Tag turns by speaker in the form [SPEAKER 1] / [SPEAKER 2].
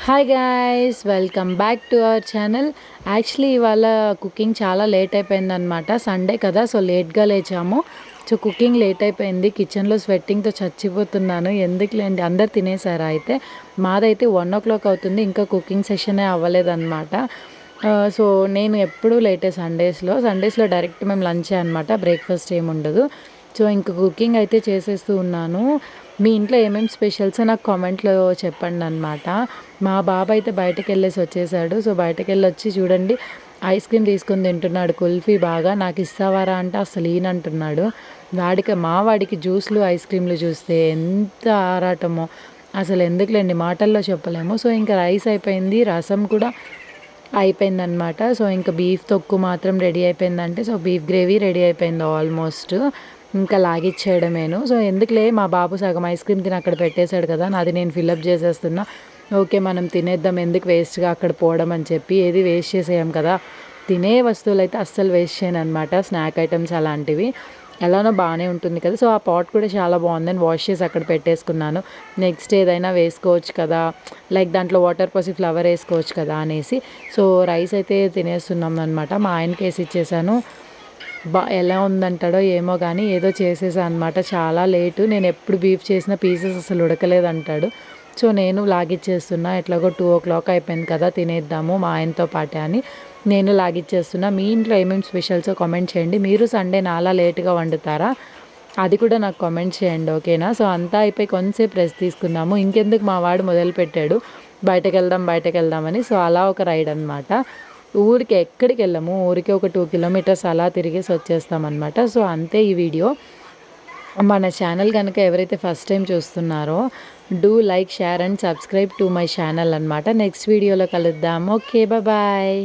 [SPEAKER 1] Hi guys, welcome back to our channel. Actually ఇవాళ cooking చాలా late అయిపోయిందనమాట. Sunday కదా, సో లేట్గా లేచాము. సో కుకింగ్ లేట్ అయిపోయింది. కిచెన్లో స్వెట్టింగ్తో చచ్చిపోతున్నాను. ఎందుకులేండి, అందరు తినేసారా? అయితే మాదైతే 1 o'clock అవుతుంది, ఇంకా కుకింగ్ సెషనే అవ్వలేదన్నమాట. సో నేను ఎప్పుడూ లేటే సండేస్లో డైరెక్ట్ మేము లంచే అనమాట, బ్రేక్ఫాస్ట్ ఏముండదు. సో ఇంక కుకింగ్ అయితే చేసేస్తూ ఉన్నాను. మీ ఇంట్లో ఏమేమి స్పెషల్స్ నాకు కామెంట్లో చెప్పండి అనమాట. మా బాబు అయితే బయటకు వెళ్ళేసి వచ్చేసాడు. సో బయటకు వెళ్ళి వచ్చి చూడండి, ఐస్ క్రీమ్ తీసుకొని తింటున్నాడు, కుల్ఫీ. బాగా నాకు ఇస్తావారా అంటే అసలు ఈయనంటున్నాడు. వాడికి జ్యూస్లు ఐస్ క్రీమ్లు చూస్తే ఎంత ఆరాటమో, అసలు ఎందుకులేండి, మాటల్లో చెప్పలేము. సో ఇంకా రైస్ అయిపోయింది, రసం కూడా అయిపోయిందనమాట. సో ఇంకా బీఫ్ తొక్కు మాత్రం రెడీ అయిపోయిందంటే, సో బీఫ్ గ్రేవీ రెడీ అయిపోయింది ఆల్మోస్ట్. ఇంకా లాగిచ్చేయడమేను. సో ఎందుకులే, మా బాబు సగం ఐస్ క్రీమ్ తిని అక్కడ పెట్టేశాడు కదా, నాది నేను ఫిల్అప్ చేసేస్తున్నా. ఓకే, మనం తినేద్దాం, ఎందుకు వేస్ట్గా అక్కడ పోవడం అని చెప్పి. ఏది వేస్ట్ చేసేయం కదా. తినే వస్తువులు అయితే అస్సలు వేస్ట్ చేయను అనమాట, స్నాక్ ఐటమ్స్ అలాంటివి. ఎలానో బాగానే ఉంటుంది కదా. సో ఆ పాట్ కూడా చాలా బాగుందని వాష్ చేసి అక్కడ పెట్టేసుకున్నాను. నెక్స్ట్ ఏదైనా వేసుకోవచ్చు కదా, లైక్ దాంట్లో వాటర్ పోసి ఫ్లవర్ వేసుకోవచ్చు కదా అనేసి. సో రైస్ అయితే తినేస్తున్నాం అనమాట. మా ఆయనకి వేసి ఇచ్చేసాను. ఎలా ఉందంటాడో ఏమో కానీ ఏదో చేసేసాను అనమాట. చాలా లేటు, నేను ఎప్పుడు బీఫ్ చేసిన పీసెస్ అసలు ఉడకలేదంటాడు. సో నేను లాగిచ్చేస్తున్నా. ఎట్లాగో 2 o'clock అయిపోయింది కదా, తినేద్దాము మా ఆయనతో పాటే అని నేను లాగిచ్చేస్తున్నా. మీ ఇంట్లో ఏమేమి స్పెషల్సో కామెంట్ చేయండి. మీరు సండే నాలా లేటుగా వండుతారా? అది కూడా నాకు కామెంట్ చేయండి, ఓకేనా? సో అంతా అయిపోయి కొంతసేపు రెస్ట్ తీసుకుందాము. ఇంకెందుకు, మా వాడు మొదలుపెట్టాడు బయటకు వెళ్దామని. సో అలా ఒక రైడ్ అనమాట. ఊరికి ఎక్కడికి వెళ్ళము, ఊరికి ఒక 2 kilometers అలా తిరిగేసి వచ్చేస్తామన్నమాట. సో అంతే ఈ వీడియో. మన ఛానల్ కనుక ఎవరైతే ఫస్ట్ టైం చూస్తున్నారో, do like, share and subscribe to my channel అనమాట. నెక్స్ట్ వీడియోలో కలుద్దాం. Okay, bye.